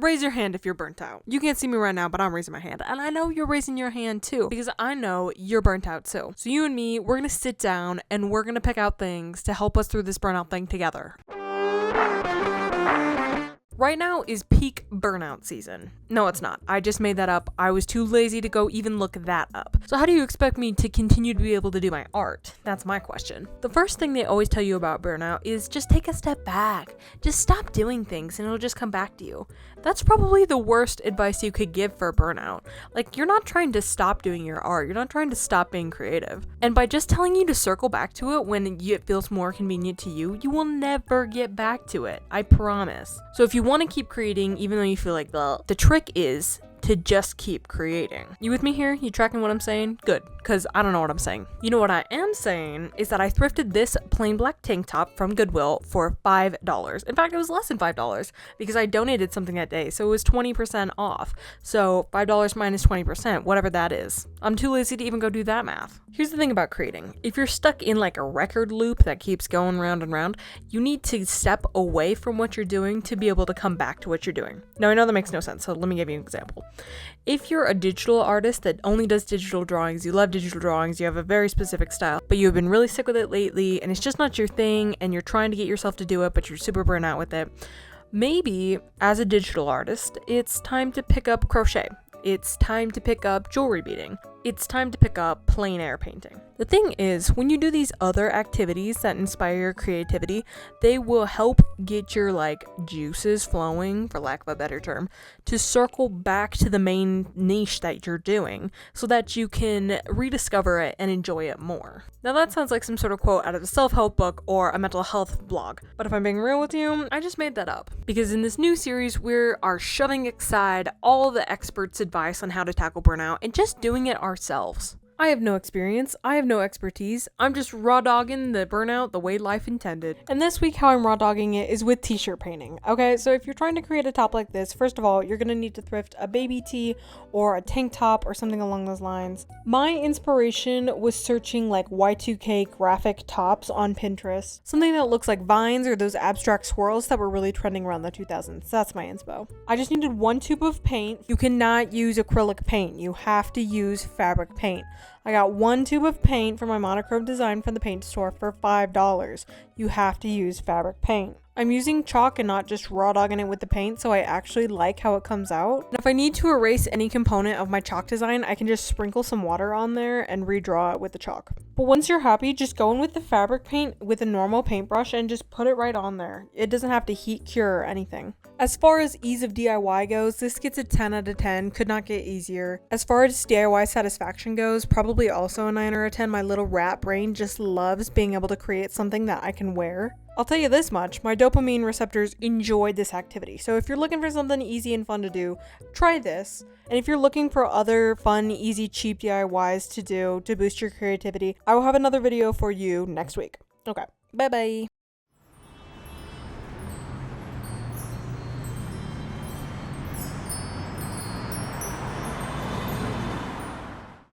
raise your hand if you're burnt out. You can't see me right now, but I'm raising my hand. And I know you're raising your hand too, because I know you're burnt out too. So you and me, we're going to sit down and we're going to pick out things to help us through this burnout thing together. Right now is peak burnout season. No, it's not. I just made that up. I was too lazy to go even look that up. So how do you expect me to continue to be able to do my art? That's my question. The first thing they always tell you about burnout is just take a step back. Just stop doing things and it'll just come back to you. That's probably the worst advice you could give for burnout. Like, you're not trying to stop doing your art. You're not trying to stop being creative. And by just telling you to circle back to it when it feels more convenient to you, you will never get back to it. I promise. So if you want to keep creating, even though you feel like the trick is to just keep creating. You with me here? You tracking what I'm saying? Good, because I don't know what I'm saying. You know what I am saying is that I thrifted this plain black tank top from Goodwill for $5. In fact, it was less than $5 because I donated something that day, so it was 20% off. So $5 minus 20%, whatever that is. I'm too lazy to even go do that math. Here's the thing about creating. If you're stuck in like a record loop that keeps going round and round, you need to step away from what you're doing to be able to come back to what you're doing. Now, I know that makes no sense, so let me give you an example. If you're a digital artist that only does digital drawings, you love digital drawings, you have a very specific style, but you've been really sick with it lately and it's just not your thing and you're trying to get yourself to do it, but you're super burnt out with it, maybe as a digital artist, it's time to pick up crochet. It's time to pick up jewelry beading. It's time to pick up plein air painting. The thing is, when you do these other activities that inspire your creativity, they will help get your juices flowing, for lack of a better term, to circle back to the main niche that you're doing so that you can rediscover it and enjoy it more. Now that sounds like some sort of quote out of a self-help book or a mental health blog, but if I'm being real with you, I just made that up. Because in this new series, we are shoving aside all the experts' advice on how to tackle burnout and just doing it ourselves. I have no experience, I have no expertise, I'm just raw dogging the burnout the way life intended. And this week how I'm raw dogging it is with t-shirt painting. Okay, so if you're trying to create a top like this, first of all, you're gonna need to thrift a baby tee or a tank top or something along those lines. My inspiration was searching like Y2K graphic tops on Pinterest. Something that looks like vines or those abstract swirls that were really trending around the 2000s. That's my inspo. I just needed one tube of paint. You cannot use acrylic paint. You have to use fabric paint. I got one tube of paint for my monochrome design from the paint store for $5. You have to use fabric paint. I'm using chalk and not just raw dogging it with the paint, so I actually like how it comes out. And if I need to erase any component of my chalk design, I can just sprinkle some water on there and redraw it with the chalk. But once you're happy, just go in with the fabric paint with a normal paintbrush and just put it right on there. It doesn't have to heat cure or anything. As far as ease of DIY goes, this gets a 10 out of 10, could not get easier. As far as DIY satisfaction goes, probably also a 9 or a 10. My little rat brain just loves being able to create something that I can wear. I'll tell you this much, my dopamine receptors enjoyed this activity. So if you're looking for something easy and fun to do, try this. And if you're looking for other fun, easy, cheap DIYs to do to boost your creativity, I will have another video for you next week. Okay, bye bye.